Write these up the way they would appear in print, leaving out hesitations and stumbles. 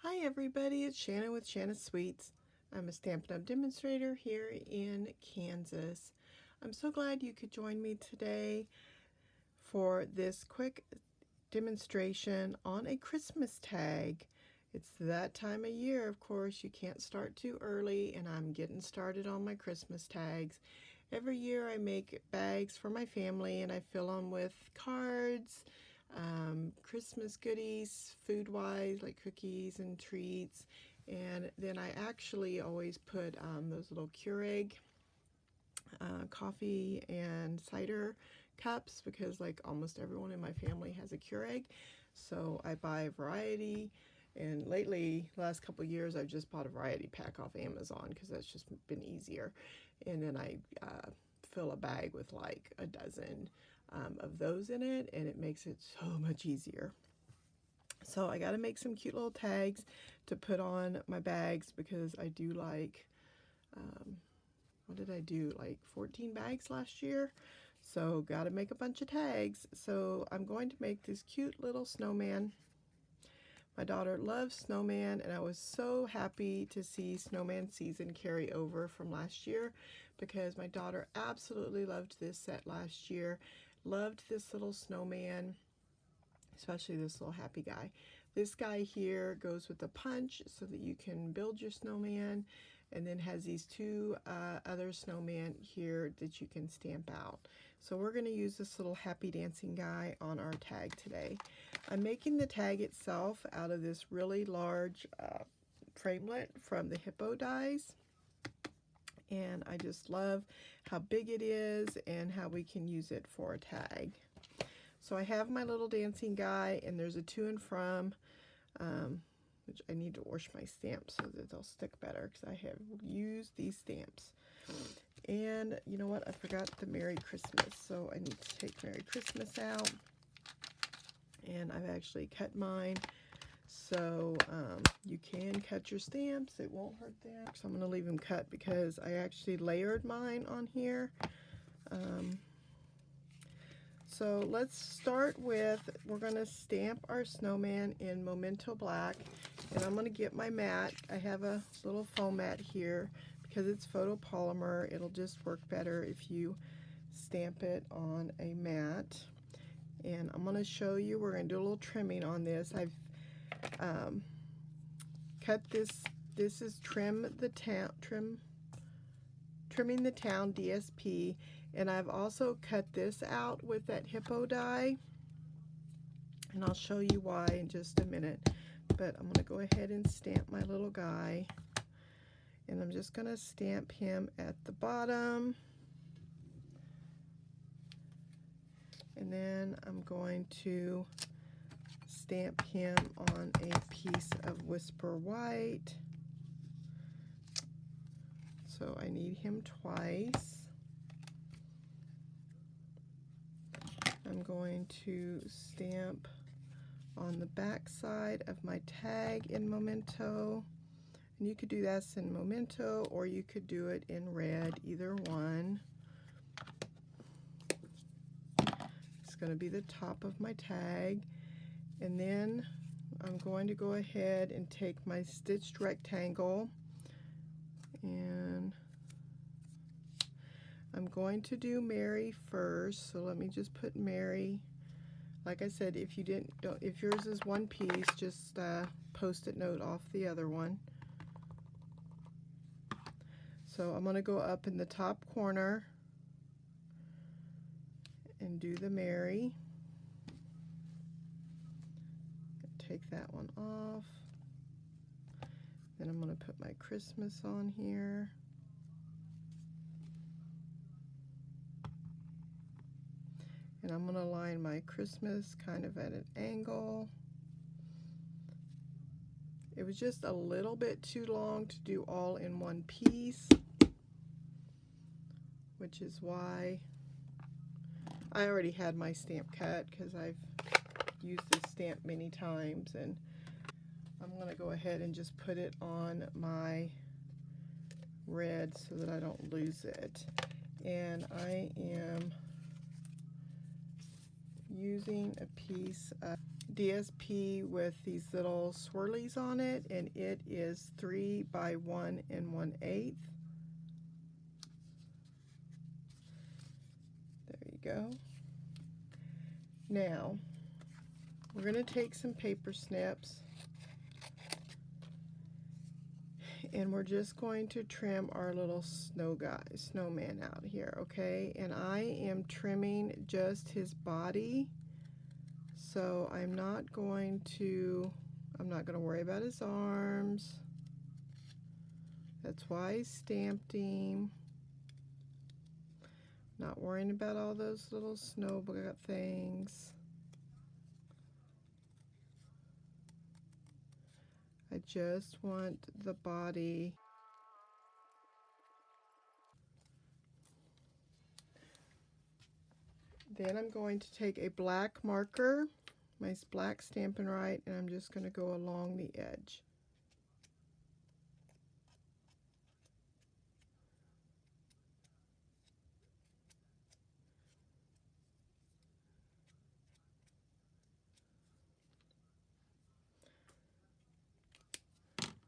Hi everybody, it's Shanna with Shanna Sweets. I'm a Stampin' Up! Demonstrator here in Kansas. I'm so glad you could join me today for this quick demonstration on a Christmas tag. It's that time of year, of course, you can't start too early, and I'm getting started on my Christmas tags. Every year I make bags for my family and I fill them with cards, Christmas goodies, food-wise, like cookies and treats. And then I actually always put those little Keurig coffee and cider cups, because like almost everyone in my family has a Keurig. So I buy a variety, and lately, last couple years, I've just bought a variety pack off Amazon because that's just been easier. And then I fill a bag with like a dozen of those in it, and it makes it so much easier. So I got to make some cute little tags to put on my bags, because I do like, what did I do, like 14 bags last year? So got to make a bunch of tags. So I'm going to make this cute little snowman. My daughter loves snowman, and I was so happy to see snowman season carry over from last year, because my daughter absolutely loved this set last year. Loved this little snowman, especially this little happy guy. This guy here goes with the punch so that you can build your snowman, and then has these two other snowmen here that you can stamp out. So we're going to use this little happy dancing guy on our tag today. I'm making the tag itself out of this really large framelit from the Hippo Dies. And I just love how big it is and how we can use it for a tag. So I have my little dancing guy, and there's a to and from, which I need to wash my stamps so that they'll stick better, because I have used these stamps. And you know what? I forgot the Merry Christmas, so I need to take Merry Christmas out. And I've actually cut mine, so you can cut your stamps. It won't hurt them. So I'm going to leave them cut because I actually layered mine on here. So let's start with, we're going to stamp our snowman in Memento Black, and I'm going to get my mat. I have a little foam mat here because it's photopolymer. It'll just work better if you stamp it on a mat. And I'm going to show you, we're going to do a little trimming on this. I've cut this. This is Trimming the Town DSP, and I've also cut this out with that Hippo die, and I'll show you why in just a minute. But I'm going to go ahead and stamp my little guy, and I'm just going to stamp him at the bottom, and then I'm going to stamp him on a piece of Whisper White. So I need him twice. I'm going to stamp on the back side of my tag in Memento. And you could do this in Memento, or you could do it in red, either one. It's going to be the top of my tag. And then I'm going to go ahead and take my stitched rectangle, and I'm going to do Mary first. So let me just put Mary. Like I said, if yours is one piece, just post-it note off the other one. So I'm going to go up in the top corner and do the Mary. Take that one off. Then I'm going to put my Christmas on here. And I'm going to line my Christmas kind of at an angle. It was just a little bit too long to do all in one piece, which is why I already had my stamp cut, because I've used this stamp many times. And I'm going to go ahead and just put it on my red so that I don't lose it. And I am using a piece of DSP with these little swirlies on it, and it is 3 by 1 1/8. There you go. Now, we're going to take some paper snips, and we're just going to trim our little snowman out here, okay? And I am trimming just his body, so I'm not going to worry about his arms. That's why I stamped him. Not worrying about all those little snow things. I just want the body. Then I'm going to take a black marker, my black Stampin' Write, and I'm just going to go along the edge.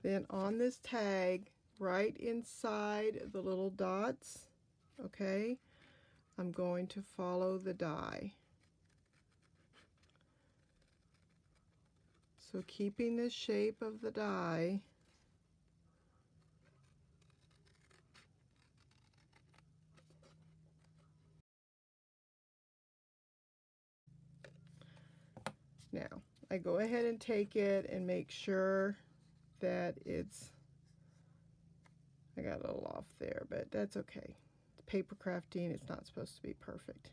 Then on this tag, right inside the little dots, okay, I'm going to follow the die. So keeping the shape of the die, now I go ahead and take it and make sure that I got a little off there, but that's okay. It's paper crafting, it's not supposed to be perfect.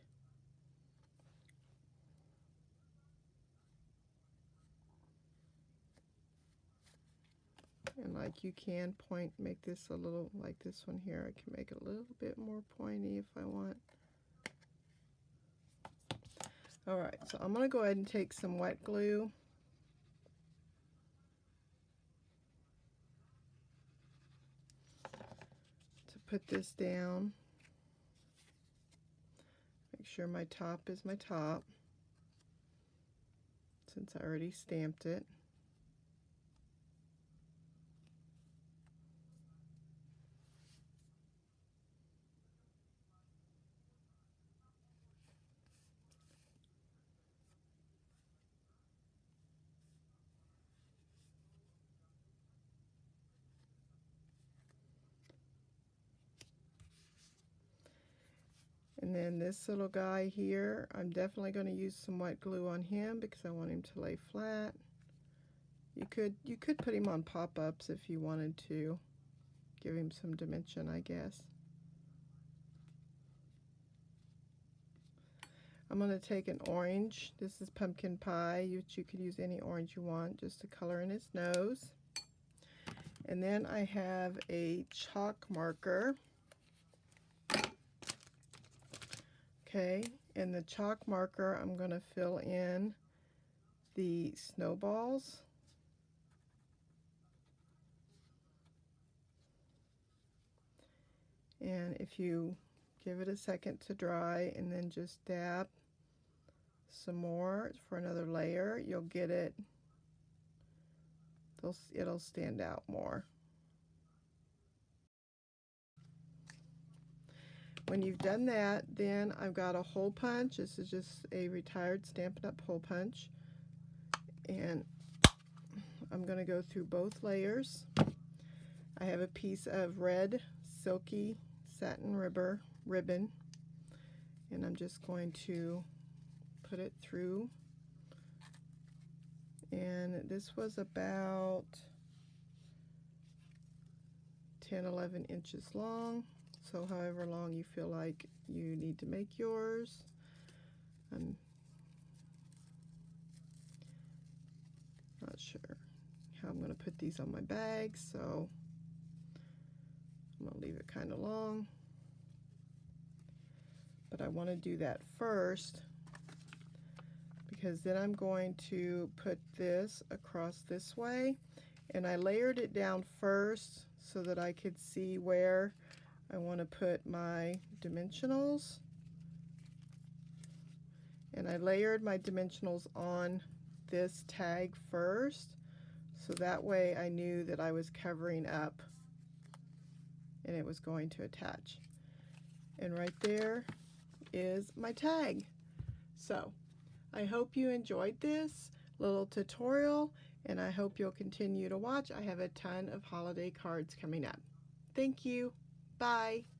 And like you can make this a little, like this one here, I can make it a little bit more pointy if I want. Alright, so I'm going to go ahead and take some wet glue. To put this down. Make sure my top is my top, since I already stamped it. And then this little guy here, I'm definitely going to use some white glue on him because I want him to lay flat. You could put him on pop-ups if you wanted to give him some dimension, I guess. I'm going to take an orange. This is pumpkin pie. You could use any orange you want just to color in his nose. And then I have a chalk marker. Okay, and the chalk marker, I'm going to fill in the snowballs. And if you give it a second to dry and then just dab some more for another layer, you'll get it, it'll stand out more. When you've done that, then I've got a hole punch. This is just a retired Stampin' Up! Hole punch. And I'm going to go through both layers. I have a piece of red silky satin ribbon, and I'm just going to put it through. And this was about 10-11 inches long. So however long you feel like you need to make yours. I'm not sure how I'm going to put these on my bag, so I'm going to leave it kind of long. But I want to do that first because then I'm going to put this across this way. And I layered it down first so that I could see where I want to put my dimensionals, and I layered my dimensionals on this tag first, so that way I knew that I was covering up and it was going to attach. And right there is my tag. So I hope you enjoyed this little tutorial, and I hope you'll continue to watch. I have a ton of holiday cards coming up. Thank you. Bye.